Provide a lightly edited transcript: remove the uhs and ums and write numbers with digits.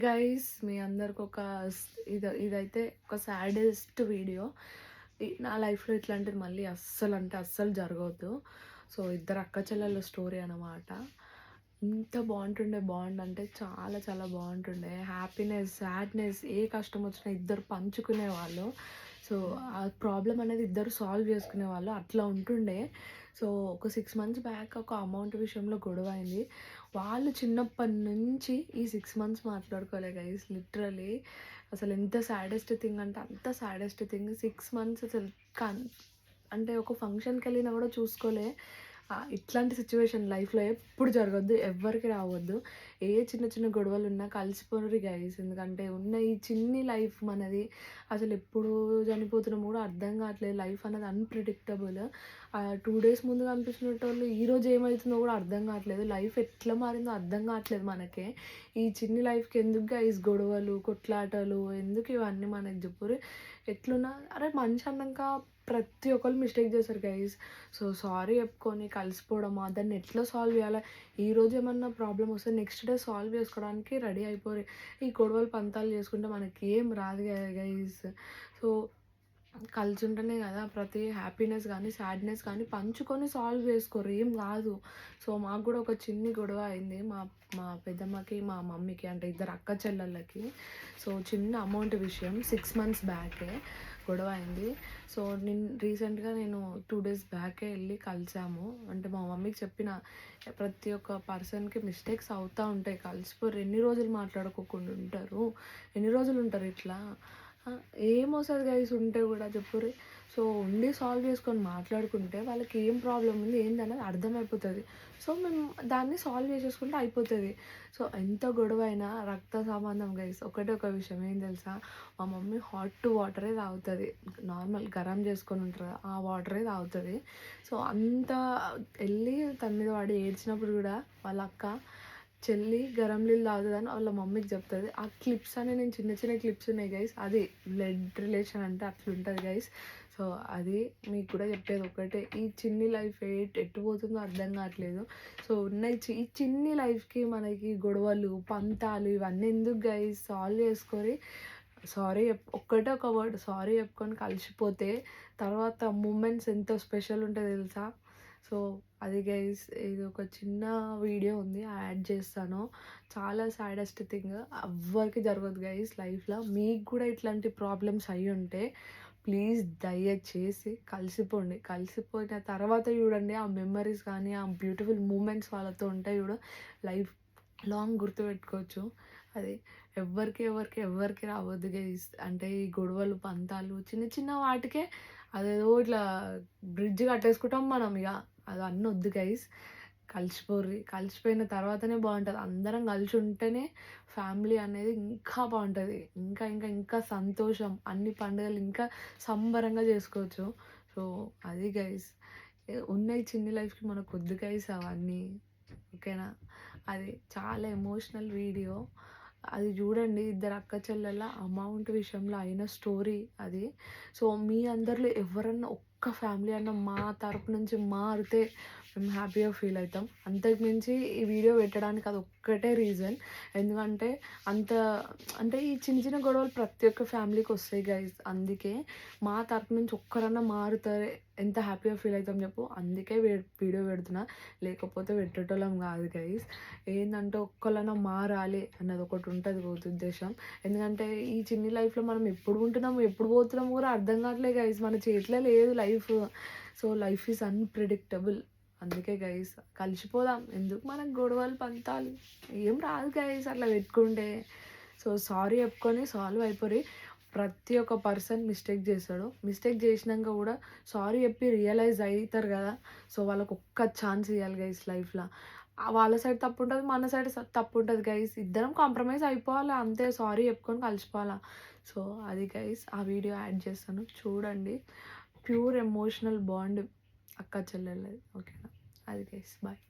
Guys మీ అందరికి ఒక ఇదైతే ఒక సాడెస్ట్ వీడియో. నా లైఫ్లో ఇట్లాంటిది మళ్ళీ అస్సలు అంటే అస్సలు జరగవద్దు. సో ఇద్దరు అక్క చెల్లెళ్ళ స్టోరీ అనమాట. ఇంత బాగుంటుండే బాండ్ అంటే చాలా చాలా బాగుంటుండే. హ్యాపీనెస్ సాడ్నెస్ ఏ కష్టం వచ్చినా ఇద్దరు పంచుకునేవాళ్ళు. సో ఆ ప్రాబ్లం అనేది ఇద్దరు సాల్వ్ చేసుకునేవాళ్ళు అట్లా ఉంటుండే. సో ఒక 6 మంత్స్ బ్యాక్ ఒక అమౌంట్ విషయంలో గొడవ అయింది. వాళ్ళు చిన్నప్పటి నుంచి ఈ 6 మంత్స్ మాట్లాడుకోలే గైస్. లిటరలీ అసలు ఎంత సాడెస్ట్ థింగ్ అంటే అంత సాడెస్ట్ థింగ్. 6 మంత్స్ అసలు అంటే ఒక ఫంక్షన్కి వెళ్ళినా కూడా చూసుకోలే. ఇట్లాంటి సిచ్యువేషన్ లైఫ్లో ఎప్పుడు జరగద్దు, ఎవ్వరికి రావద్దు. ఏ చిన్న చిన్న గొడవలు ఉన్నా కలిసిపోరు గైస్. ఎందుకంటే ఉన్న ఈ చిన్ని లైఫ్ మనది. అసలు ఎప్పుడు చనిపోతున్నామో కూడా అర్థం కావట్లేదు. లైఫ్ అనేది అన్ప్రిడిక్టబుల్. 2 days ముందు కనిపించినట్టోళ్ళు ఈరోజు ఏమవుతుందో కూడా అర్థం కావట్లేదు. లైఫ్ ఎట్లా మారిందో అర్థం కావట్లేదు మనకే. ఈ చిన్ని లైఫ్కి ఎందుకు గైస్ గొడవలు కొట్లాటలు ఎందుకు ఇవన్నీ మనకి చెప్పురు. ఎట్లున్నా అరే మనిషి అన్నాక ప్రతి ఒక్కరు మిస్టేక్ చేస్తారు గైస్. సో సారీ చెప్పుకొని కలిసిపోవడమా దాన్ని ఎట్లా సాల్వ్ చేయాలి. ఈరోజు ఏమన్నా ప్రాబ్లం వస్తే నెక్స్ట్ డే సాల్వ్ చేసుకోవడానికి రెడీ అయిపోరు. ఈ గొడవలు పంతాలు చేసుకుంటే మనకి ఏం రాదు కదా గైస్. సో కలిసి ఉంటేనే కదా ప్రతి హ్యాపీనెస్ కానీ సాడ్నెస్ కానీ పంచుకొని సాల్వ్ చేసుకోరు, ఏం కాదు. సో మాకు కూడా ఒక చిన్ని గొడవ అయింది మా మా పెద్దమ్మకి మా మమ్మీకి, అంటే ఇద్దరు అక్క చెల్లెళ్ళకి. సో చిన్న అమౌంట్ విషయం 6 మంత్స్ బ్యాకే గొడవ అయింది. సో రీసెంట్గా నేను 2 days బ్యాకే వెళ్ళి కలిసాము. అంటే మా మమ్మీకి చెప్పిన ప్రతి ఒక్క పర్సన్కి మిస్టేక్స్ అవుతూ ఉంటాయి, కలిసిపోరు. ఎన్ని రోజులు మాట్లాడుకోకుండా ఉంటారు, ఎన్ని రోజులు ఉంటారు ఇట్లా. ఏమొస్తుంది గైస్ ఉంటే కూడా చెప్పుర్రి. సో ఉండి సాల్వ్ చేసుకొని మాట్లాడుకుంటే వాళ్ళకి ఏం ప్రాబ్లం ఉంది ఏందనేది అర్థమైపోతుంది. సో మేము దాన్ని సాల్వ్ చేసేసుకుంటే అయిపోతుంది. సో ఎంత గొడవ అయినా రక్త సంబంధం గైస్. ఒకటే ఒక విషయం ఏం తెలుసా, మా మమ్మీ హాట్ వాటరే తాగుతుంది. నార్మల్ గరం చేసుకొని ఉంటారు ఆ వాటరే తాగుతుంది. సో అంత వెళ్ళి తన మీద వాడి ఏడ్చినప్పుడు కూడా వాళ్ళ అక్క చెల్లి గరం నీళ్ళు తాగుతుందని వాళ్ళ మమ్మీకి చెప్తుంది. ఆ క్లిప్స్ అని నేను చిన్న చిన్న క్లిప్స్ ఉన్నాయి గైస్. అది బ్లడ్ రిలేషన్ అంటే అట్లుంటుంది గైస్. సో అది మీకు కూడా చెప్పేది ఒకటే, ఈ చిన్ని లైఫ్ ఎటు పోతుందో అర్థం కావట్లేదు. సో ఉన్న ఈ చిన్ని లైఫ్కి మనకి గొడవలు పంతాలు ఇవన్నీ ఎందుకు గైస్. సాల్వ్ చేసుకొని సారీ ఒక్కటే ఒక వర్డ్ సారీ చెప్పుకొని కలిసిపోతే తర్వాత మూమెంట్స్ ఎంతో స్పెషల్ ఉంటుంది తెలుసా. సో అది గైస్ ఇది ఒక చిన్న వీడియో ఉంది యాడ్ చేస్తాను. చాలా సాడెస్ట్ థింగ్ ఎవ్వరికి జరగదు గైస్ లైఫ్లో. మీకు కూడా ఇట్లాంటి ప్రాబ్లమ్స్ అయ్యి ఉంటే ప్లీజ్ దయచేసి కలిసిపోండి. కలిసిపోయిన తర్వాత చూడండి ఆ మెమరీస్ కానీ ఆ బ్యూటిఫుల్ మూమెంట్స్ వాళ్ళతో ఉంటాయి చూడ, లైఫ్ లాంగ్ గుర్తుపెట్టుకోవచ్చు. అది ఎవరికి రావద్దు గైస్. అంటే ఈ గొడవలు పంతాలు చిన్న చిన్న వాటికే అదేదో ఇట్లా బ్రిడ్జ్ కట్టేసుకుంటాం మనం. ఇక అది అన్నీ వద్దు గైస్. కలిసిపోర్రి. కలిసిపోయిన తర్వాతనే బాగుంటుంది. అందరం కలిసి ఉంటేనే ఫ్యామిలీ అనేది ఇంకా బాగుంటుంది. ఇంకా ఇంకా ఇంకా సంతోషం, అన్ని పండుగలు ఇంకా సంబరంగా చేసుకోవచ్చు. సో అది గైస్ ఉన్న ఈ చిన్ని లైఫ్కి మనకు వద్దు గైస్ అవన్నీ. ఓకేనా. అది చాలా ఎమోషనల్ వీడియో. అది చూడండి. ఇద్దరు అక్క చెల్లెల అమౌంట్ విషయంలో అయిన స్టోరీ అది. సో మీ అందరిలో ఎవరన్నా ఒక్క ఫ్యామిలీ అన్న మా తరపు నుంచి మారితే మేము హ్యాపీగా ఫీల్ అవుతాం. అంతకు మించి ఈ వీడియో పెట్టడానికి అది ఒక్కటే రీజన్. ఎందుకంటే అంత అంటే ఈ చిన్న చిన్న గొడవలు ప్రతి ఒక్క ఫ్యామిలీకి వస్తాయి గైస్. అందుకే మా తరపు నుంచి ఒక్కరన్నా మారుతారే ఎంత హ్యాపీగా ఫీల్ అవుతాం చెప్పు. అందుకే వీడియో పెడుతున్నా, లేకపోతే పెట్టేటోళ్ళం కాదు గైస్. ఏంటంటే ఒక్కళ్ళన్నా మారాలి అన్నది ఒకటి ఉంటుంది ఉద్దేశం. ఎందుకంటే ఈ చిన్ని లైఫ్లో మనం ఎప్పుడు ఉంటున్నాము ఎప్పుడు పోతున్నాము కూడా అర్థం కావట్లేదు గైస్. మన చేతిలో లేదు life. So life is unpredictable. అందుకే గైస్ కలిసిపోదాం. ఎందుకు మనకు గొడవలు పంతాలు, ఏం రాదు గైస్ అట్లా పెట్టుకుంటే. సో సారీ చెప్పుకొని సాల్వ్ అయిపోయి. ప్రతి ఒక్క పర్సన్ మిస్టేక్ చేస్తాడు. మిస్టేక్ చేసినాక కూడా సారీ చెప్పి రియలైజ్ అవుతారు కదా. సో వాళ్ళకు ఒక్క ఛాన్స్ ఇవ్వాలి గైస్ లైఫ్లో. వాళ్ళ సైడ్ తప్పు ఉంటుంది, మన సైడ్ తప్పు ఉంటుంది గైస్. ఇద్దరం కాంప్రమైజ్ అయిపోవాలి అంతే. సారీ చెప్పుకొని కలిసిపోవాలా. సో అది గైస్ ఆ వీడియో యాడ్ చేస్తాను చూడండి. ప్యూర్ ఎమోషనల్ బాండ్ అక్క చెల్లెళ్ళది. ఓకేనా. అది గైస్ బాయ్.